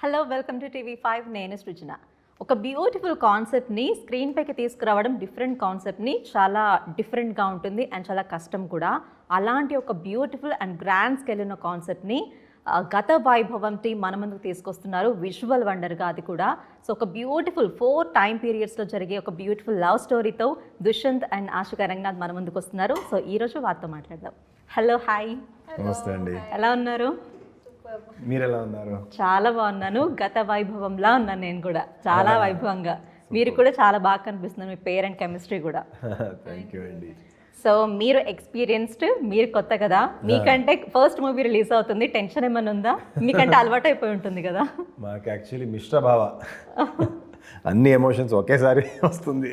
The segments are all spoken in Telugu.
Hello welcome to TV5. నేను సృజన. ఒక బ్యూటిఫుల్ కాన్సెప్ట్ని స్క్రీన్ పైకి తీసుకురావడం డిఫరెంట్ కాన్సెప్ట్ని చాలా డిఫరెంట్గా ఉంటుంది అండ్ చాలా కష్టం కూడా. అలాంటి ఒక బ్యూటిఫుల్ అండ్ గ్రాండ్ స్కేల్ ఉన్న కాన్సెప్ట్ని గత వైభవం టీం మన ముందుకు తీసుకొస్తున్నారు, విజువల్ వండర్గా అది కూడా. సో ఒక బ్యూటిఫుల్ 4 టైమ్ పీరియడ్స్లో జరిగే ఒక బ్యూటిఫుల్ లవ్ స్టోరీతో దుష్యంత్ అండ్ ఆశికా రంగనాథ్ మన ముందుకు వస్తున్నారు. సో ఈరోజు వారితో మాట్లాడదాం. Hello, hi. నమస్తే అండి. ఎలా ఉన్నారు? మీరు ఎలా ఉన్నారు? చాలా బాగున్నాను. గత వైభవంలా ఉన్నాను నేను కూడా, చాలా వైభవంగా. మీరు కూడా చాలా బాగా కనిపిస్తున్నారు, మీ పేర్ అండ్ కెమిస్ట్రీ కూడా. థ్యాంక్ యూ అండి. సో మీరు ఎక్స్పీరియన్స్డ్, మీరు కొత్త కదా, మీకంటే ఫస్ట్ మూవీ రిలీజ్ అవుతుంది, టెన్షన్ ఏమైనా ఉందా? మీకంటే అలవాటు అయిపోయి ఉంటుంది కదా. మాకు యాక్చువల్లీ మిశ్ర భావ, అన్ని ఎమోషన్స్ ఒకేసారి వస్తుంది.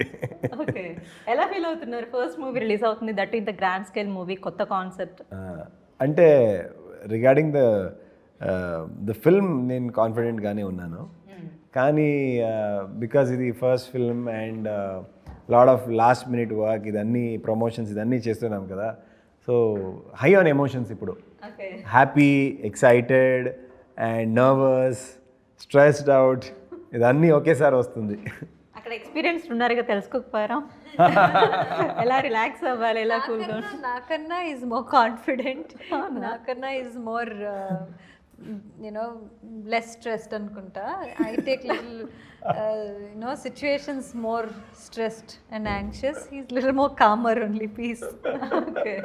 ఓకే, ఎలా ఫీల్ అవుతున్నారు? ఫస్ట్ మూవీ రిలీజ్ అవుతుంది, దట్ ఇంత గ్రాండ్ స్కేల్ మూవీ, కొత్త కాన్సెప్ట్. అంటే రిగార్డింగ్ ద ఫిల్మ్ నేను కాన్ఫిడెంట్గానే ఉన్నాను, కానీ బికాజ్ ఇది first film and lot of last minute work, ఇదన్నీ ప్రమోషన్స్ ఇదన్నీ చేస్తున్నాం కదా. సో హై ఆన్ ఎమోషన్స్ ఇప్పుడు. Happy, excited and nervous, stressed out, ఇదన్నీ ఒకేసారి వస్తుంది. అక్కడ ఎక్స్పీరియన్స్ ఉన్నారుగా, తెలుసుకోకపోయారా ఎలా రిలాక్స్ అవ్వాలి, ఎలా కూల్గా? నాకన్నా ఈజ్ మోర్ కాన్ఫిడెంట్, నాకన్నా ఈజ్ మోర్ లెస్ స్ట్రెస్డ్ అనుకుంటా. I take little situations more stressed and anxious. He's little more calmer, only peace. Okay,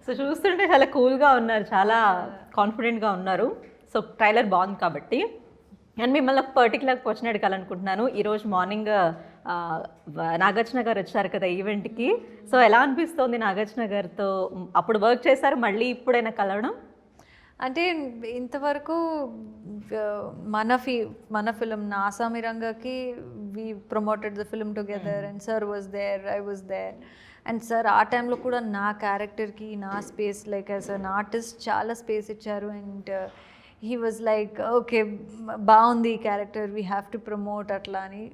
so చూస్తుంటే చాలా కూల్గా ఉన్నారు, చాలా కాన్ఫిడెంట్గా ఉన్నారు. సో ట్రైలర్ బాగుంది కాబట్టి. అండ్ మిమ్మల్ని ఒక పర్టికులర్ క్వశ్చన్ అడగాలనుకుంటున్నాను. ఈరోజు మార్నింగ్ నాగార్జున గారు వచ్చారు కదా ఈవెంట్కి. సో ఎలా అనిపిస్తోంది నాగార్జున గారితో? అప్పుడు వర్క్ చేశారు, మళ్ళీ ఇప్పుడైనా కలవడం? అంటే ఇంతవరకు మన ఫిలిం నా ఆసామి రంగకి we promoted the film together and sir was there, I was there. And sir ఆ టైంలో కూడా నా క్యారెక్టర్కి నా space, like as an artist చాలా స్పేస్ ఇచ్చారు. And he was like, okay బాగుంది ఈ character, we have to promote అట్లా అని.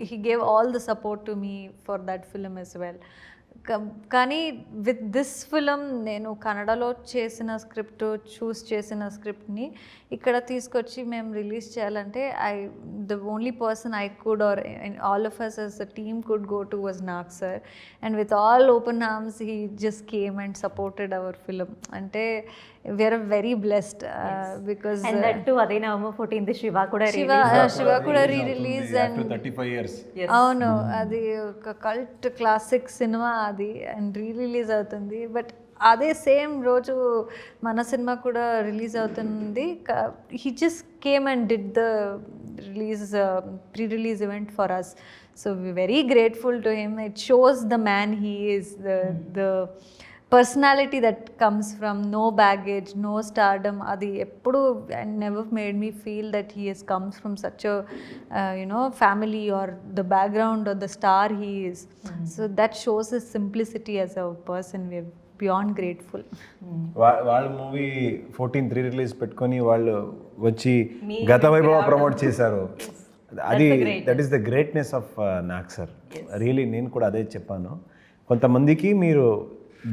he gave all the support to me for that film as well. కానీ విత్ దిస్ ఫిలిం నేను కన్నడలో చేసిన స్క్రిప్ట్, చూస్ చేసిన స్క్రిప్ట్ని ఇక్కడ తీసుకొచ్చి మేము రిలీజ్ చేయాలంటే the only person I could, or all of us as a team could go to, was Nag sir. And with all open arms he just came and supported our film. అంటే we are very blessed because and that too అదే November 14th శివ కూడా రీ-రిలీజ్ అండ్ 35 years. అవును, అది ఒక కల్ట్ క్లాసిక్ సినిమా అది, అండ్ రీ-రిలీజ్ అవుతుంది. బట్ అదే సేమ్ రోజు మన సినిమా కూడా రిలీజ్ అవుతుంది. He just came and did the pre-release event for us. So we very grateful to him. It shows the man he is, the personality that comes from no baggage, no stardom. Adi eppudu never made me feel that he has comes from such a family or the background or the star he is. So that shows his simplicity as a person. We are beyond grateful. వాళ్ళ మూవీ 14th రిలీజ్ పెట్టుకొని వాళ్ళు వచ్చి గత వైభవ ప్రమోట్ చేశారు. అది that is the greatness of Nag sir. Really నేను కూడా అదే చెప్పాను. కొంతమందికి మీరు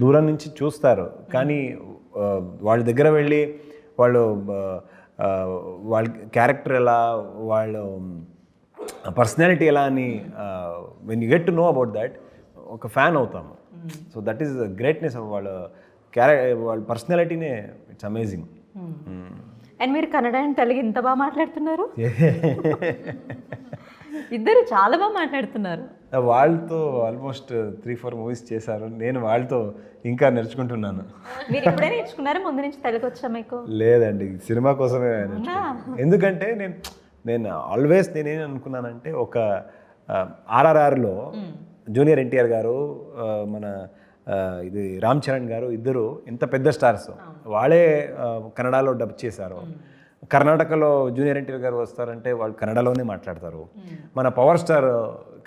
దూరం నుంచి చూస్తారు, కానీ వాళ్ళ దగ్గర వెళ్ళి వాళ్ళ క్యారెక్టర్ ఎలా, వాళ్ళ పర్సనాలిటీ ఎలా అని when you get to know about that ఒక ఫ్యాన్ అవుతాము. So that is the greatness of వాళ్ళ వాళ్ళ పర్సనాలిటీనే. It's amazing. అండ్ మీరు కన్నడ అండ్ తెలుగు ఇంత బాగా మాట్లాడుతున్నారు, ఇద్దరు చాలా బాగా మాట్లాడుతున్నారు. వాళ్ళతో ఆల్మోస్ట్ 3-4 మూవీస్ చేశారు. నేను వాళ్ళతో ఇంకా నేర్చుకుంటున్నాను. మీరు ఇప్పుడే నేర్చుకున్నారా? ముందు నుంచి తెలుగు వచ్చా మీకు? లేదండి, సినిమా కోసమే నేర్చుకున్నాను. ఎందుకంటే నేను ఆల్వేస్ నేనేం అనుకున్నానంటే, ఒక RRRలో జూనియర్ ఎన్టీఆర్ గారు, మన ఇది రామ్ చరణ్ గారు, ఇద్దరు ఎంత పెద్ద స్టార్స్, వాళ్ళే కన్నడలో డబ్ చేశారు. కర్ణాటకలో జూనియర్ ఎన్టీఆర్ గారు వస్తారంటే వాళ్ళు కన్నడలోనే మాట్లాడతారు. మన పవర్ స్టార్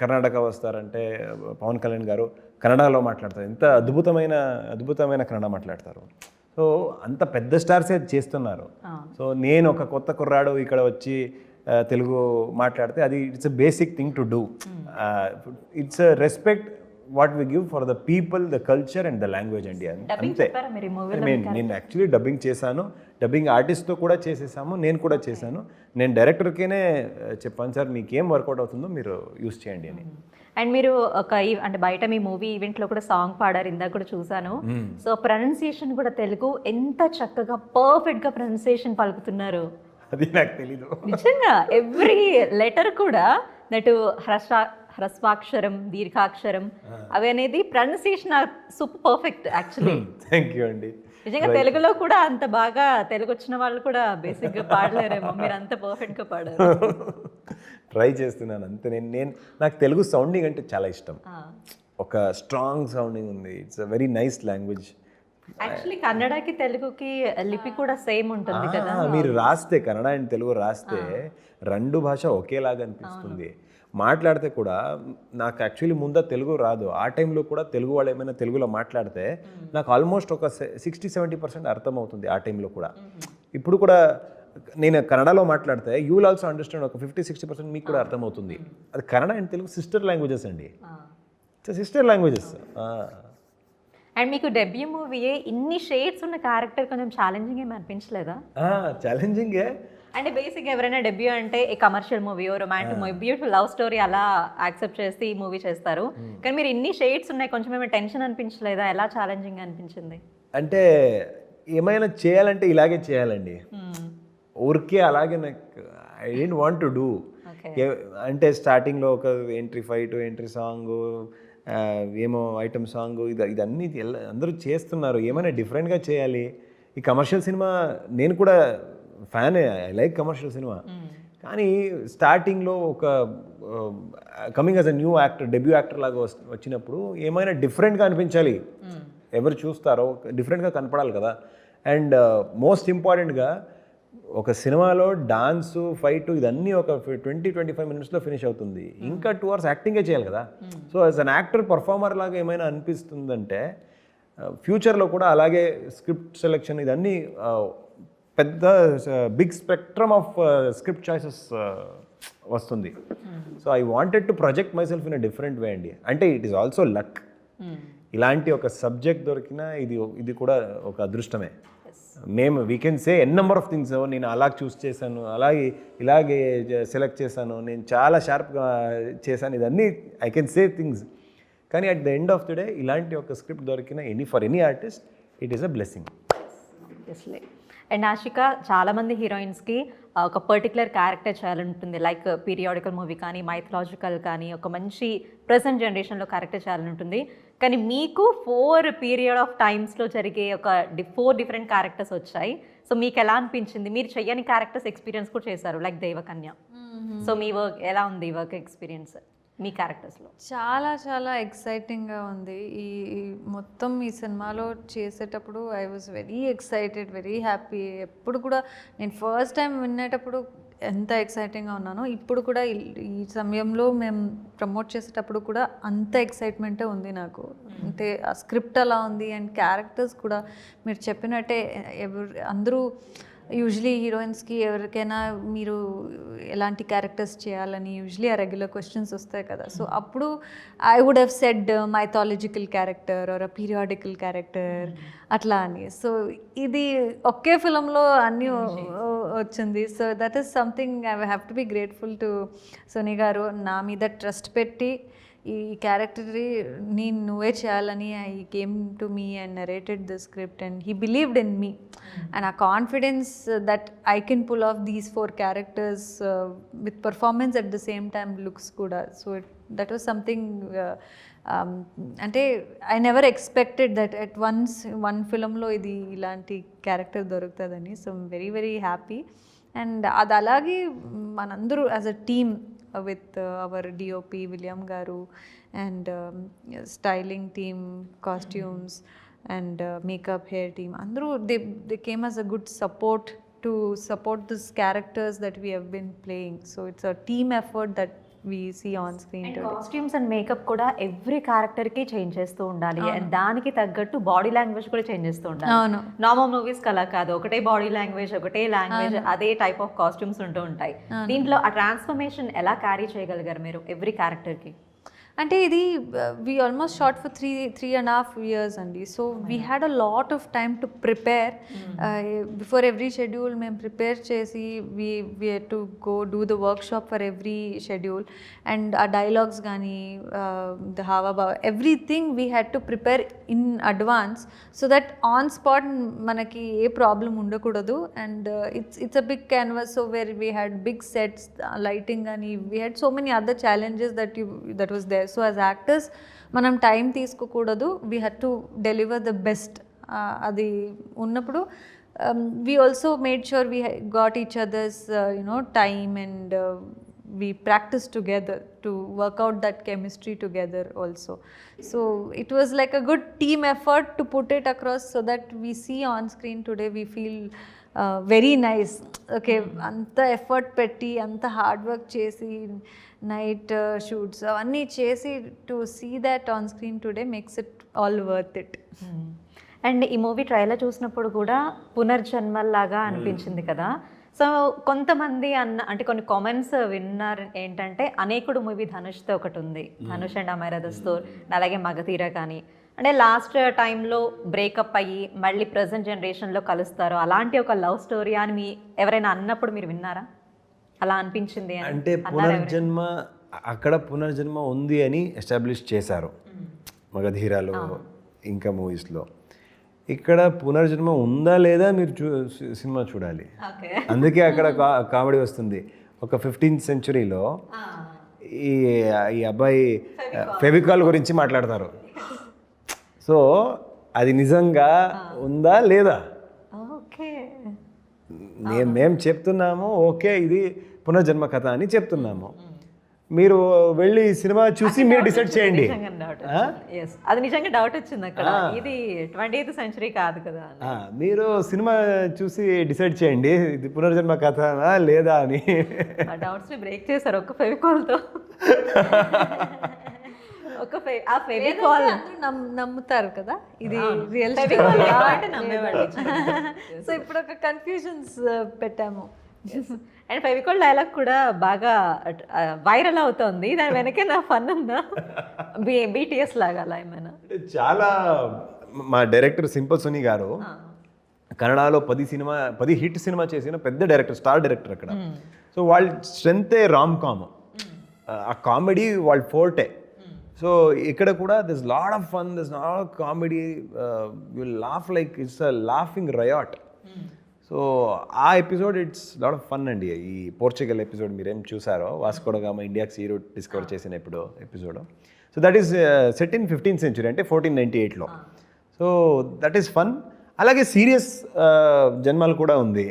కర్ణాటక వస్తారంటే పవన్ కళ్యాణ్ గారు కన్నడలో మాట్లాడతారు. ఎంత అద్భుతమైన కన్నడ మాట్లాడతారు. సో అంత పెద్ద స్టార్సే చేస్తున్నారు. సో నేను ఒక కొత్త కుర్రాడు ఇక్కడ వచ్చి తెలుగు మాట్లాడితే అది it's a basic thing to do. It's a respect what we give for the people, the culture and the language అండి. అంతే. నేను యాక్చువల్లీ డబ్బింగ్ చేశాను. డబ్బింగ్ ఆర్టిస్ట్తో కూడా చేసేసాము, నేను కూడా చేశాను. నేను డైరెక్టర్కేనే చెప్పాను, సార్ మీకేం వర్కౌట్ అవుతుందో మీరు యూస్ చేయండి అని. అండ్ మీరు ఒక అంటే బయట మీ మూవీ ఈవెంట్లో కూడా సాంగ్ పాడారు, ఇందాక కూడా చూసాను. సో ప్రొనౌన్సియేషన్ కూడా తెలుగు ఎంత చక్కగా పర్ఫెక్ట్గా ప్రొనౌన్సియేషన్ పలుకుతున్నారు. అది నాకు తెలీదు నిజంగా ఎవ్రీ లెటర్ కూడా దట్ హ్రస్వాక్షరం, దీర్ఘాక్షరం అవి అనేది pronunciation are super perfect actually. Thank you అండి. నిజంగా తెలుగులో కూడా అంత బాగా తెలుగు వచ్చిన వాళ్ళు కూడా బేసిక్గా పాడలేరేమో, మీరు అంత పర్ఫెక్ట్గా పాడారు. ట్రై చేస్తున్నాను అంతే. నేను నాకు తెలుగు సౌండింగ్ అంటే చాలా ఇష్టం. ఒక స్ట్రాంగ్ సౌండింగ్ ఉంది. It's a very nice language. Actually కన్నడకి తెలుగుకి లిపి కూడా సేమ్ ఉంటుంది కదా. మీరు రాస్తే కన్నడ అండ్ తెలుగు రాస్తే రెండు భాష ఒకేలాగా అనిపిస్తుంది. మాట్లాడితే కూడా నాకు యాక్చువల్లీ ముందు తెలుగు రాదు. ఆ టైంలో కూడా తెలుగు వాళ్ళు ఏమైనా తెలుగులో మాట్లాడితే నాకు ఆల్మోస్ట్ ఒక 60-70% అర్థమవుతుంది ఆ టైంలో కూడా. ఇప్పుడు కూడా నేను కన్నడలో మాట్లాడితే యూ విల్ ఆల్సో అండర్స్టాండ్, ఒక 50-60% మీకు కూడా అర్థమవుతుంది. అది Kannada and Telugu sister languages అండి, సిస్టర్ లాంగ్వేజెస్. అండ్ మీకు డెబ్యూ మూవీయే ఇన్ని షేడ్స్ ఉన్న క్యారెక్టర్ కొంచెం ఛాలెంజింగ్ ఏమి అనిపించలేదా? ఛాలెంజింగే. అంటే బేసిక్గా ఎవరైనా డెబ్యూ అంటే ఏ commercial movie, romantic movie, beautiful love story అలా యాక్సెప్ట్ చేసి ఈ మూవీ చేస్తారు. కానీ మీరు ఇన్ని షేడ్స్ ఉన్నాయి, కొంచెం ఏమైనా టెన్షన్ అనిపించలేదా? ఎలా ఛాలెంజింగ్ అనిపించింది? అంటే ఏమైనా చేయాలంటే ఇలాగే చేయాలండి, ఊరికే అలాగే నాకు I don't want to do. అంటే స్టార్టింగ్లో ఒక ఎంట్రీ ఫైట్, ఎంట్రీ సాంగ్, ఏమో ఐటమ్ సాంగ్, ఇదన్నీ అందరూ చేస్తున్నారు, ఏమైనా డిఫరెంట్గా చేయాలి. ఈ కమర్షియల్ సినిమా నేను కూడా ఫ్యానే, ఐ లైక్ కమర్షియల్ సినిమా. కానీ స్టార్టింగ్లో ఒక coming as a new actor, debut actor లాగా వచ్చినప్పుడు ఏమైనా డిఫరెంట్గా అనిపించాలి, ఎవరు చూస్తారో డిఫరెంట్గా కనపడాలి కదా. అండ్ మోస్ట్ ఇంపార్టెంట్గా ఒక సినిమాలో డాన్సు, ఫైట్ ఇదన్నీ ఒక 20-25 మినిట్స్లో ఫినిష్ అవుతుంది. ఇంకా 2 hours యాక్టింగే చేయాలి కదా. So as an actor performer లాగా ఏమైనా అనిపిస్తుందంటే ఫ్యూచర్లో కూడా అలాగే స్క్రిప్ట్ సెలెక్షన్ ఇదన్నీ పెద్ద big spectrum of script choices వస్తుంది. So I wanted to project myself in a different way అండి. అంటే ఇట్ ఈస్ ఆల్సో లక్. ఇలాంటి ఒక సబ్జెక్ట్ దొరికినా ఇది కూడా ఒక అదృష్టమే. మేము we can say n number of things, నేను అలా చూస్ చేశాను, ఇలాగే సెలెక్ట్ చేశాను, నేను చాలా షార్ప్గా చేశాను, ఇదన్నీ ఐ కెన్ సే థింగ్స్. కానీ at the end of the day ఇలాంటి ఒక స్క్రిప్ట్ దొరికిన for any artist it is a blessing. And Ashika, చాలామంది హీరోయిన్స్కి ఒక పర్టికులర్ క్యారెక్టర్ చేయాలంటుంది, లైక్ పీరియాడికల్ మూవీ కానీ, మైథలాజికల్ కానీ, ఒక మంచి ప్రజెంట్ జనరేషన్లో క్యారెక్టర్ చేయాలంటుంది. కానీ మీకు 4 పీరియడ్ ఆఫ్ టైమ్స్లో జరిగే ఒక 4 డిఫరెంట్ క్యారెక్టర్స్ వచ్చాయి. సో మీకు ఎలా అనిపించింది? మీరు చెయ్యని క్యారెక్టర్స్ ఎక్స్పీరియన్స్ కూడా చేశారు, లైక్ దేవకన్య. సో మీ వర్క్ ఎలా ఉంది, వర్క్ ఎక్స్పీరియన్స్ మీ క్యారెక్టర్స్లో? చాలా చాలా ఎక్సైటింగ్గా ఉంది. ఈ మొత్తం ఈ సినిమాలో చేసేటప్పుడు I was very excited, very happy. ఎప్పుడు కూడా నేను ఫస్ట్ టైం వినేటప్పుడు ఎంత ఎక్సైటింగ్గా ఉన్నానో ఇప్పుడు కూడా ఈ సమయంలో మేము ప్రమోట్ చేసేటప్పుడు కూడా అంత ఎక్సైట్మెంటే ఉంది నాకు. అంటే ఆ స్క్రిప్ట్ అలా ఉంది అండ్ క్యారెక్టర్స్ కూడా మీరు చెప్పినట్టే అందరూ యూజువలీ హీరోయిన్స్కి ఎవరికైనా మీరు ఎలాంటి క్యారెక్టర్స్ చేయాలని యూజువలీ ఆ రెగ్యులర్ క్వశ్చన్స్ వస్తాయి కదా. సో అప్పుడు I would have said mythological character or a periodical character అట్లా అని. సో ఇది ఒకే ఫిలంలో అన్నీ వచ్చింది. So that is something I have to be grateful to Soni గారు. నా మీద ట్రస్ట్ పెట్టి ఈ క్యారెక్టర్ నువ్వే చేయాలని I came to me and narrated the script and he believed in me. And ఆ confidence that I can pull off these 4 characters with performance at the same time looks కూడా. సో దట్ వాజ్ సంథింగ్ అంటే I never expected that at one ఫిలంలో ఇది ఇలాంటి క్యారెక్టర్ దొరుకుతుందని. So very very happy. And అది అలాగే మనందరూ as a team with our DOP William Garu and styling team, costumes and makeup, hair team, andru they came as a good support to support these characters that we have been playing. So it's a team effort that we see on screen today. Costumes and makeup కూడా ఎవ్రీ క్యారెక్టర్కి చేంజ్ చేస్తూ ఉండాలి అండ్ దానికి తగ్గట్టు బాడీ లాంగ్వేజ్ కూడా చేంజ్ చేస్తూ ఉండాలి. నార్మల్ మూవీస్కి అలా కాదు, ఒకటే బాడీ లాంగ్వేజ్, ఒకటే లాంగ్వేజ్, అదే టైప్ ఆఫ్ కాస్ట్యూమ్స్ ఉంటూ ఉంటాయి. దీంట్లో ఆ ట్రాన్స్ఫర్మేషన్ ఎలా క్యారీ చేయగలిగారు మీరు ఎవ్రీ క్యారెక్టర్కి? అంటే ఇది we almost shot for 3.5 years అండి. So we had a lot of time to prepare. Before every schedule మేము ప్రిపేర్ చేసి we had to go do the workshop for every schedule, and ఆ డైలాగ్స్ కానీ the హావభావ everything we had to prepare in advance so that on spot మనకి ఏ ప్రాబ్లం ఉండకూడదు. And it's a big canvas, so where we had big sets, lighting కానీ we had so many other challenges that was there. So as actors మనం టైం తీసుకోకూడదు, we had to deliver the best. అది ఉన్నప్పుడు we also made sure we got each other's time, and we practiced together to work out that chemistry together also. So it was like a good team effort to put it across so that we see on screen today, we feel very nice. Okay, anta effort petti, anta hard work chesi, night shoots avanni chesi, to see that on screen today makes it all worth it. And ఈ మూవీ ట్రైలర్ చూసినప్పుడు కూడా పునర్జన్మలాగా అనిపించింది కదా. సో కొంతమంది అంటే కొన్ని కామెంట్స్ విన్నారు ఏంటంటే, అనేకుడు మూవీ ధనుష్తో ఒకటి ఉంది, ధనుష్ అండ్ అమైరా దస్తూర్, అలాగే మగధీర కానీ, అంటే లాస్ట్ టైంలో బ్రేకప్ అయ్యి మళ్ళీ ప్రజెంట్ జనరేషన్లో కలుస్తారు, అలాంటి ఒక లవ్ స్టోరీ అని ఎవరైనా అన్నప్పుడు మీరు విన్నారా? అలా అనిపించింది అంటే పునర్జన్మ, అక్కడ పునర్జన్మ ఉంది అని ఎస్టాబ్లిష్ చేశారు మగధీరాలో ఇంకా మూవీస్లో. ఇక్కడ పునర్జన్మ ఉందా లేదా మీరు సినిమా చూడాలి. అందుకే అక్కడ కామెడీ వస్తుంది. ఒక 15th centuryలో ఈ అబ్బాయి ఫెవికాల్ గురించి మాట్లాడతారు. సో అది నిజంగా ఉందా లేదా మేము చెప్తున్నాము, ఓకే ఇది పునర్జన్మ కథ అని చెప్తున్నాము. మీరు వెళ్ళి సినిమా చూసి మీరు డిసైడ్ చేయండి. అది నిజంగా డౌట్ వచ్చింది అక్కడ, ఇది 20th century కాదు కదా. మీరు సినిమా చూసి డిసైడ్ చేయండి ఇది పునర్జన్మ కథనా లేదా అని. డౌట్స్ ని బ్రేక్ చేశారు ఒక ఫెవికాల్తో. ఆ ఫెవికాల్ నమ్ముతారు కదా, ఇది రియల్ నమ్మేవాళ్ళు. సో ఇప్పుడు ఒక కన్ఫ్యూజన్స్ పెట్టాము. అండ్ ఫెవికాల్ డైలాగ్ కూడా బాగా వైరల్ అవుతుంది, దాని వెనకే నా ఫన్ ఉందా? BTS లాగా అలా ఏమైనా? చాలా. మా డైరెక్టర్ సింపుల్ సునీ గారు కన్నడలో 10 హిట్ సినిమా చేసిన పెద్ద డైరెక్టర్, స్టార్ డైరెక్టర్ అక్కడ. సో వాళ్ళ స్ట్రెంతే రామ్ కామ్, ఆ కామెడీ వాళ్ళ ఫోర్టే. సో ఇక్కడ కూడా this lot of fun, this lot of comedy, will laugh like it's a laughing riot. So ఆ episode it's lot of fun అండి. ఈ పోర్చుగల్ ఎపిసోడ్ మీరేం చూసారో, వాస్కో డ గామా ఇండియాకి సీ రూట్ డిస్కవర్ చేసిన episode. So that is set in 15th century, అంటే 1498లో. So that is fun. అలాగే సీరియస్ జన్మలు కూడా ఉంది.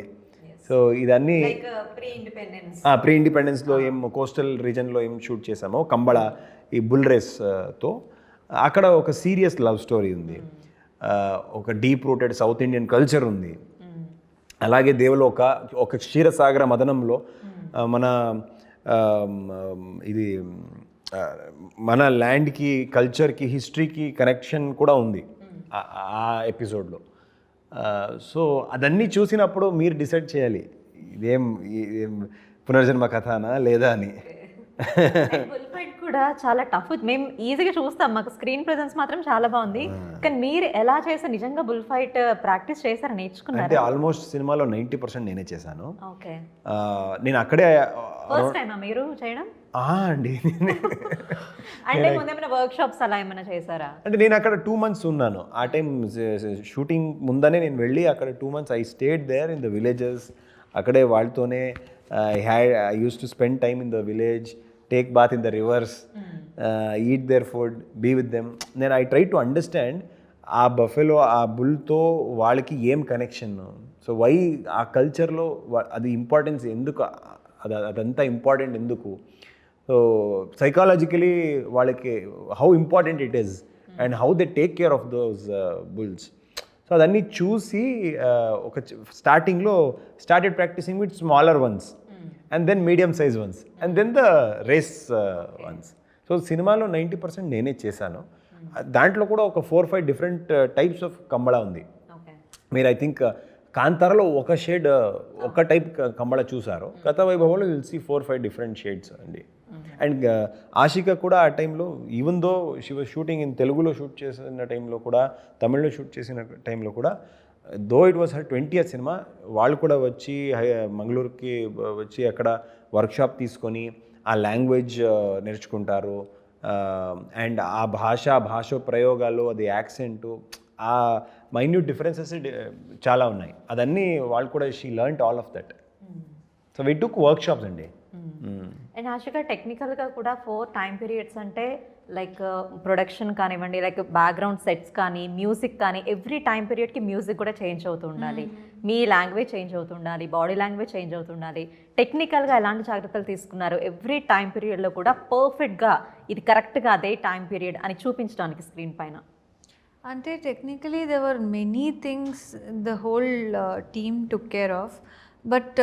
సో ఇదన్నీ ప్రీ ఇండిపెండెన్స్లో ఏం కోస్టల్ రీజన్లో ఏం షూట్ చేసామో, కంబళ ఈ బుల్ రేస్తో, అక్కడ ఒక సీరియస్ లవ్ స్టోరీ ఉంది. ఒక deep rooted south Indian culture ఉంది. అలాగే దేవలోక, ఒక క్షీరసాగర మదనంలో ఇది మన ల్యాండ్కి, కల్చర్కి, హిస్టరీకి కనెక్షన్ కూడా ఉంది ఆ ఎపిసోడ్లో. సో అదన్నీ చూసినప్పుడు మీరు డిసైడ్ చేయాలి ఇదేం పునర్జన్మ కథనా లేదా అని. కూడా చాలా టఫ్. మేము ఈజీగా చూస్తాం, మాకు స్క్రీన్ ప్రెజెన్స్ మాత్రం చాలా బాగుంది. కానీ మీరు ఎలా చేశారు? నిజంగా బుల్ ఫైట్ ప్రాక్టీస్ చేశారు, నేర్చుకున్నారు? అంటే ఆల్మోస్ట్ సినిమాలో 90% నేనే చేశాను. ఓకే. నేను అక్కడే ఫస్ట్ టైమా మీరు చేయడం? అండి. అంటే ముందేమైనా వర్క్ షాప్స్ అలా ఏమైనా చేశారా? అంటే నేను అక్కడ 2 months ఉన్నాను. ఆ టైం షూటింగ్ ముందనే నేను వెళ్ళి అక్కడ 2 months I stayed there in the villages. అక్కడే వాళ్ళతోనే I use to spend time in the village, take bath in the rivers, eat their food, be with them. Then I try to understand ఆ బఫెలో, ఆ బుల్తో వాళ్ళకి ఏం కనెక్షన్, సో వై ఆ కల్చర్లో అది ఇంపార్టెన్స్ ఎందుకు, అదంతా ఇంపార్టెంట్ ఎందుకు, సో సైకాలజికలీ వాళ్ళకి how important it is and how they take care of those bulls. So అదన్నీ చూసి ఒక స్టార్టింగ్లో started practising with smaller ones, and then medium size ones, and then the race ones. So సినిమాలో 90% నేనే చేశాను. దాంట్లో కూడా ఒక 4-5 డిఫరెంట్ టైప్స్ ఆఫ్ కంబళ ఉంది. మీరు ఐ థింక్ కాంతారలో ఒక షేడ్, ఒక టైప్ కంబళ చూసారు. కథ వైభవంలో విల్ సీ 4-5 డిఫరెంట్ షేడ్స్ అండి. అండ్ ఆషిక కూడా ఆ టైంలో even though she was shooting in తెలుగులో షూట్ చేసిన టైంలో కూడా, తమిళ్లో షూట్ చేసిన టైంలో కూడా, though it was her 20th cinema, వాళ్ళు కూడా వచ్చి మంగళూరుకి వచ్చి అక్కడ వర్క్షాప్ తీసుకొని ఆ లాంగ్వేజ్ నేర్చుకుంటారు. అండ్ ఆ భాష ప్రయోగాలు, అది యాక్సెంటు, ఆ మైన్యూట్ డిఫరెన్సెస్ చాలా ఉన్నాయి. అదన్నీ వాళ్ళు కూడా she learned all of that. So we took workshops అండి. అండ్ ఆశగా టెక్నికల్గా కూడా 4 టైం పీరియడ్స్ అంటే లైక్ ప్రొడక్షన్ కానివ్వండి, లైక్ బ్యాక్గ్రౌండ్ సెట్స్ కానీ, మ్యూజిక్ కానీ, ఎవ్రీ టైం పీరియడ్కి మ్యూజిక్ కూడా చేంజ్ అవుతూ ఉండాలి, మీ లాంగ్వేజ్ చేంజ్ అవుతుండాలి, బాడీ లాంగ్వేజ్ చేంజ్ అవుతుండాలి. టెక్నికల్గా ఎలాంటి జాగ్రత్తలు తీసుకున్నారు ఎవ్రీ టైం పీరియడ్లో కూడా పర్ఫెక్ట్గా ఇది కరెక్ట్గా అదే టైం పీరియడ్ అని చూపించడానికి స్క్రీన్ పైన? అంటే technically there were many things the whole team took care of. But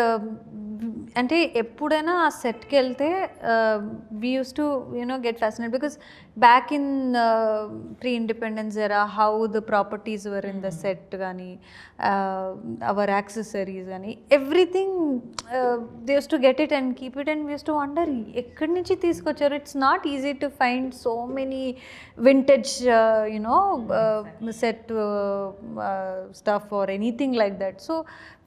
అంటే ఎప్పుడైనా ఆ సెట్కి వెళ్తే we use to get fascinate because back in pre independence ఎరా how the properties were in the set కానీ అవర్ యాక్సెసరీస్ కానీ everything they use to get it and keep it and we use to wonder ఎక్కడి నుంచి తీసుకొచ్చారు. It's not easy to find so many vintage set stuff or anything like that. So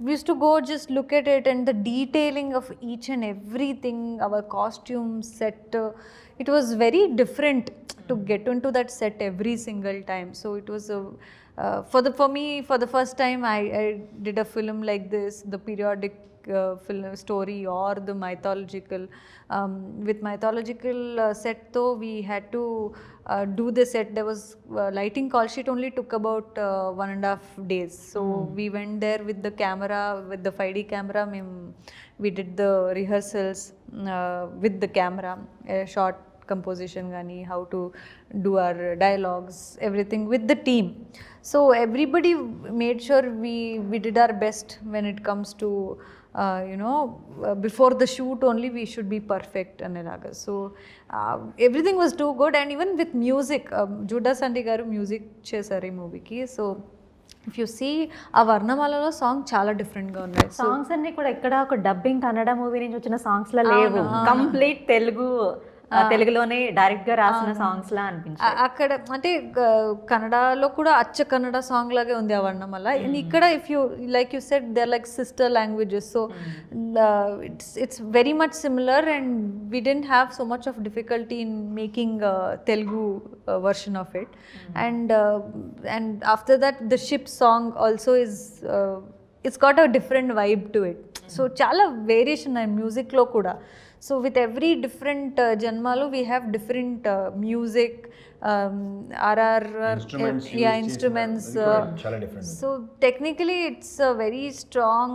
we used to go just look at it and the detailing of each and everything, our costumes, set, it was very different to get into that set every single time. So it was for me for the first time I did a film like this, the periodic film story or the mythological with mythological set though we had to do the set. There was lighting call sheet only took about 1.5 days. So we went there with the camera, with the 5D camera. We did the rehearsals with the camera, short composition gani, how to do our dialogues, everything with the team. So everybody made sure we did our best when it comes to before the shoot only we should be perfect anelaga. So everything was too good. And even with music, Judas Sandi garu music chesaru ee movie ki. So if you see ఆ వర్ణమాలలో సాంగ్ చాలా డిఫరెంట్గా ఉన్నాయి. సాంగ్స్ అన్ని కూడా ఎక్కడ ఒక డబ్బింగ్ కన్నడ మూవీ నుంచి వచ్చిన సాంగ్స్ లా లేవు, కంప్లీట్ తెలుగులోనే డైరెక్ట్ గా రాసిన సాంగ్స్ లా అనిపించాయి. అక్కడ అంటే కన్నడలో కూడా అచ్చ కన్నడ సాంగ్ లాగే ఉంది ఆ వర్ణమాల. ఇక్కడ if you like you said they are like sister languages. So it's very much similar and we didn't have so much of difficulty in making Telugu version of it. And after that the ship song also is it's got a different vibe to it. So chala variation in music lo kuda. So with every different janmalu we have different music, instruments chala different. So technically it's a very strong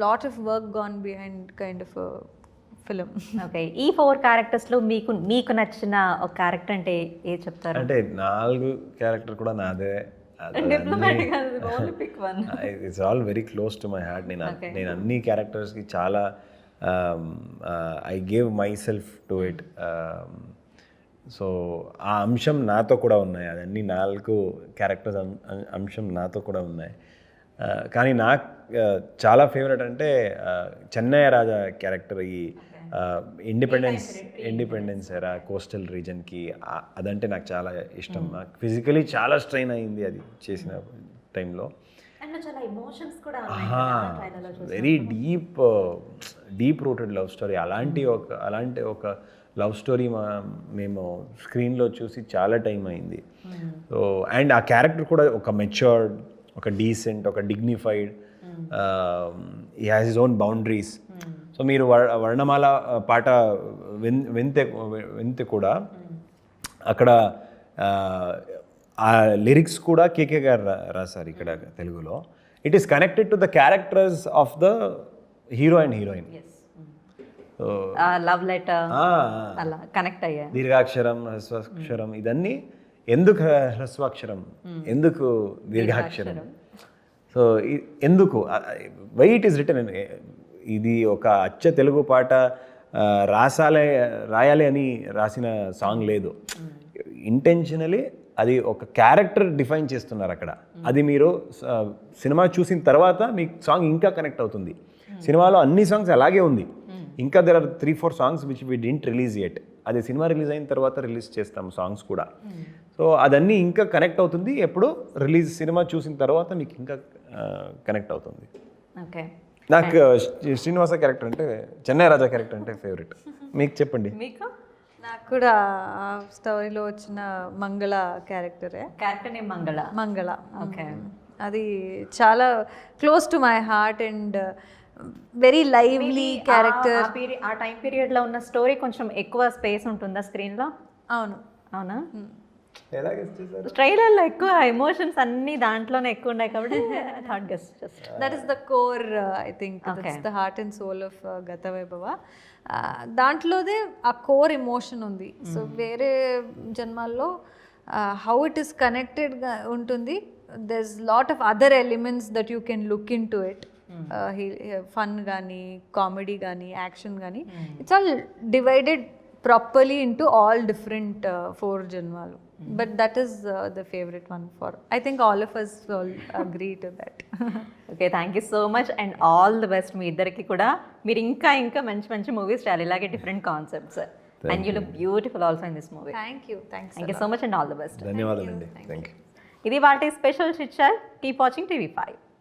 lot of work gone behind kind of a film. Okay, ఈ 4 క్యారెక్టర్స్లో మీకు నచ్చిన ఒక క్యారెక్టర్ అంటే ఏ చెప్తారు? అంటే 4 క్యారెక్టర్ కూడా నాదే. It's all very close to my heart. నేను అన్ని క్యారెక్టర్స్కి చాలా I gave my self to it. So ఆ అంశం నాతో కూడా ఉన్నాయి. అదన్నీ 4 క్యారెక్టర్స్ అంశం నాతో కూడా ఉన్నాయి. కానీ నాకు చాలా ఫేవరెట్ అంటే చెన్నయ్య రాజా క్యారెక్టర్. ఈ ఇండిపెండెన్స్ ఎరా కోస్టల్ రీజన్కి అదంటే నాకు చాలా ఇష్టం. నాకు ఫిజికలీ చాలా స్ట్రెయిన్ అయింది అది చేసిన టైంలో. Very deep rooted love story. అలాంటి ఒక లవ్ స్టోరీ మేము స్క్రీన్లో చూసి చాలా టైం అయింది. సో అండ్ ఆ క్యారెక్టర్ కూడా ఒక మెచ్యూర్డ్, ఒక డీసెంట్, ఒక dignified, he has his own boundaries. So మీరు వర్ణమాల పాట వింతే కూడా అక్కడ ఆ లిరిక్స్ కూడా కేకే గారు రాశారు ఇక్కడ తెలుగులో. It is connected to the characters of the hero and heroine. Love letter అలా కనెక్ట్ అయ్యా. దీర్ఘాక్షరం, హ్రస్వాక్షరం, ఇదన్నీ ఎందుకు హ్రస్వాక్షరం, ఎందుకు దీర్ఘాక్షరం, సో ఎందుకు, వై ఇట్ ఈస్ రిటన్. ఇది ఒక అచ్చ తెలుగు పాట రాయాలి అని రాసిన సాంగ్ లేదు. ఇంటెన్షనలీ అది ఒక క్యారెక్టర్ డిఫైన్ చేస్తున్నారు అక్కడ. అది మీరు సినిమా చూసిన తర్వాత మీకు సాంగ్ ఇంకా కనెక్ట్ అవుతుంది. సినిమాలో అన్ని సాంగ్స్ అలాగే ఉంది, ఇంకా there are 3-4 songs which we didn't release yet. అది సినిమా రిలీజ్ అయిన తర్వాత రిలీజ్ చేస్తాం సాంగ్స్ కూడా. సో అదన్నీ ఇంకా కనెక్ట్ అవుతుంది. ఎప్పుడు సినిమా చూసిన తర్వాత మీకు ఇంకా కనెక్ట్ అవుతుంది. ఓకే, నాకు శ్రీనివాస క్యారెక్టర్ అంటే, చెన్నై రాజా క్యారెక్టర్ అంటే ఫేవరెట్. మీకు చెప్పండి. మీకు నాకు కూడా ఆ స్టోరీలో వచ్చిన మంగళ క్యారెక్టరే. క్యారెక్టర్ నేమ్ మంగళ. ఓకే, అది చాలా close to my heart and very lively character. ఆ టైం పీరియడ్ లో ఉన్న స్టోరీ కొంచెం ఎక్కువ స్పేస్ ఉంటుందా స్క్రీన్ లో? అవునా? ట్రైలర్ లో ఎక్కువ ఎమోషన్స్ అన్ని దాంట్లోనే ఎక్కువ ఉన్నాయి కాబట్టి thought guest just that is the core, I think that's the heart and soul of Gatha Vaibhava. దాంట్లోదే ఆ కోర్ ఎమోషన్ ఉంది. సో వేరే జన్మాల్లో హౌ ఇట్ ఈస్ కనెక్టెడ్గా ఉంటుంది. There is lot of other elements that you can look into it. Fun కానీ, కామెడీ కానీ, యాక్షన్ కానీ, it's all divided properly into all different 4 janmalu. But that is the favorite one for, I think all of us will agree to that. Okay, thank you so much and all the best మీ ఇద్దరికి కూడా. మీరు ఇంకా మంచి మంచి మూవీస్ చేయాలి ఇలాగే different concepts. And you look beautiful also in this movie. Thank you so much and all the best. ధన్యవాదాలండి. Thank you. ఇది వాటి special chit chat. Keep watching TV5.